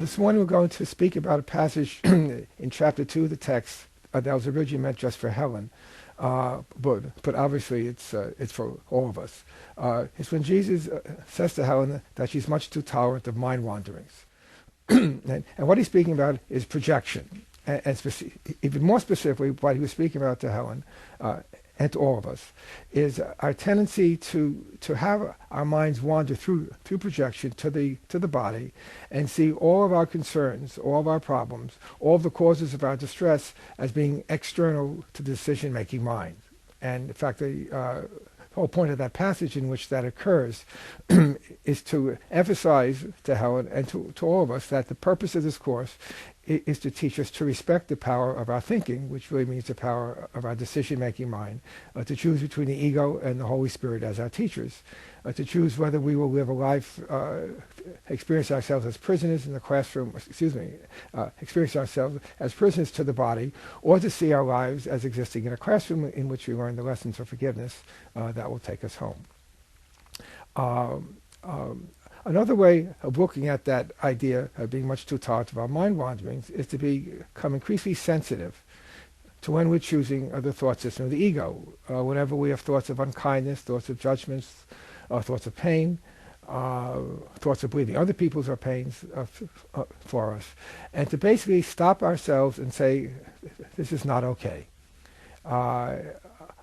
This morning we're going to speak about a passage in chapter 2 of the text that was originally meant just for Helen, but obviously it's for all of us. It's when Jesus says to Helen that she's much too tolerant of mind wanderings. And what he's speaking about is projection. And even more specifically, what he was speaking about to Helen and to all of us is our tendency to have our minds wander through projection to the body and see all of our concerns, all of our problems, all of the causes of our distress as being external to the decision-making mind. And in fact, the whole point of that passage in which that occurs is to emphasize to Helen and to all of us that the purpose of this course is to teach us to respect the power of our thinking, which really means the power of our decision-making mind, to choose between the ego and the Holy Spirit as our teachers, to choose whether we will live a life, experience ourselves as prisoners in the classroom, experience ourselves as prisoners to the body, or to see our lives as existing in a classroom in which we learn the lessons of forgiveness that will take us home. Another way of looking at that idea of being much too tolerant of our mind wanderings is to become increasingly sensitive to when we're choosing the thought system of the ego. Whenever we have thoughts of unkindness, thoughts of judgments, thoughts of pain, thoughts of believing other people's pains for us, and to basically stop ourselves and say, this is not okay.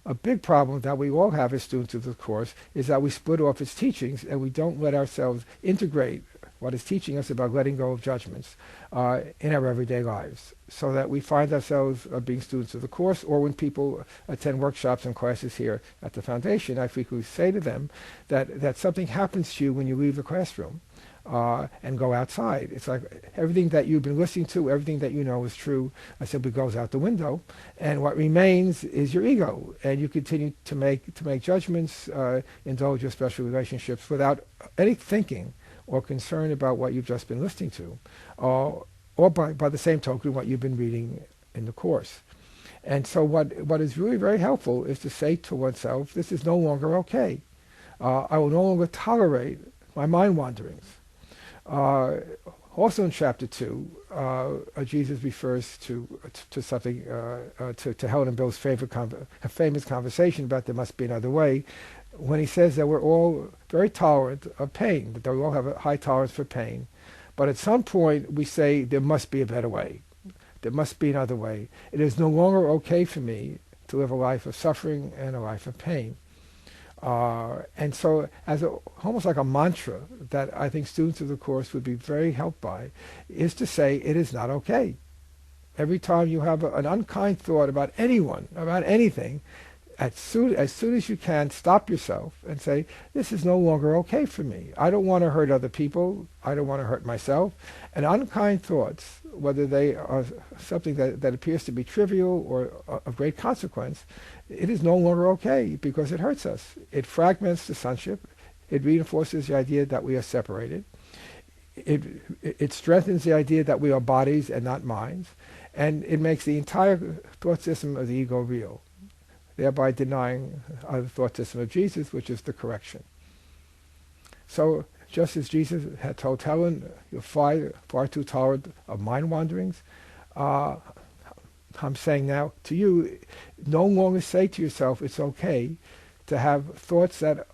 A big problem that we all have as students of the course is that we split off its teachings and we don't let ourselves integrate what is teaching us about letting go of judgments in our everyday lives, so that we find ourselves being students of the course, or when people attend workshops and classes here at the foundation, I frequently say to them that something happens to you when you leave the classroom and go outside. It's like everything that you've been listening to, everything that you know is true, simply goes out the window, and what remains is your ego, and you continue to make judgments, indulge your special relationships without any thinking or concern about what you've just been listening to, or by the same token, what you've been reading in the course. And so what is really very helpful is to say to oneself, this is no longer okay. I will no longer tolerate my mind wanderings. Also in chapter 2, Jesus refers to something, to Helen and Bill's famous conversation about there must be another way, when he says that we're all very tolerant of pain, that we all have a high tolerance for pain. But at some point we say there must be a better way. There must be another way. It is no longer okay for me to live a life of suffering and a life of pain. And so almost like a mantra that I think students of the course would be very helped by is to say it is not okay. Every time you have an unkind thought about anyone, about anything, as soon as you can, stop yourself and say, this is no longer okay for me. I don't want to hurt other people. I don't want to hurt myself. And unkind thoughts, whether they are something that appears to be trivial or of great consequence, it is no longer okay because it hurts us. It fragments the sonship. It reinforces the idea that we are separated. It strengthens the idea that we are bodies and not minds. And it makes the entire thought system of the ego real, thereby denying the thought system of Jesus, which is the correction. So just as Jesus had told Helen, you're far too tolerant of mind wanderings, I'm saying now to you, no longer say to yourself it's okay to have thoughts that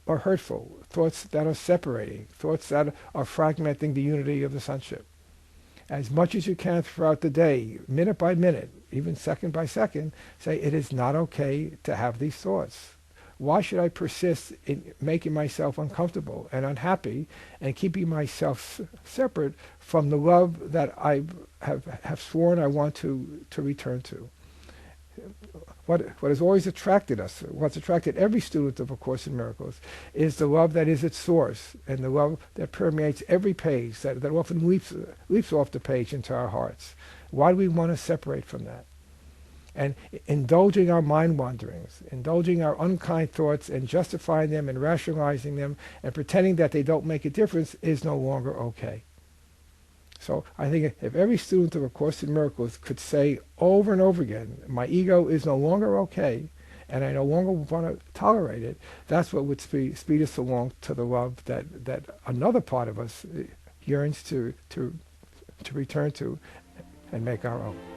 are hurtful, thoughts that are separating, thoughts that are fragmenting the unity of the sonship. As much as you can throughout the day, minute by minute, even second by second, say it is not okay to have these thoughts. Why should I persist in making myself uncomfortable and unhappy and keeping myself separate from the love that I have sworn I want to return to? What has always attracted us, what's attracted every student of A Course in Miracles, is the love that is its source and the love that permeates every page, that often leaps off the page into our hearts. Why do we want to separate from that? And indulging our mind wanderings, indulging our unkind thoughts and justifying them and rationalizing them and pretending that they don't make a difference is no longer okay. So I think if every student of A Course in Miracles could say over and over again, my ego is no longer okay, and I no longer want to tolerate it, that's what would speed us along to the love that another part of us yearns to to return to and make our own.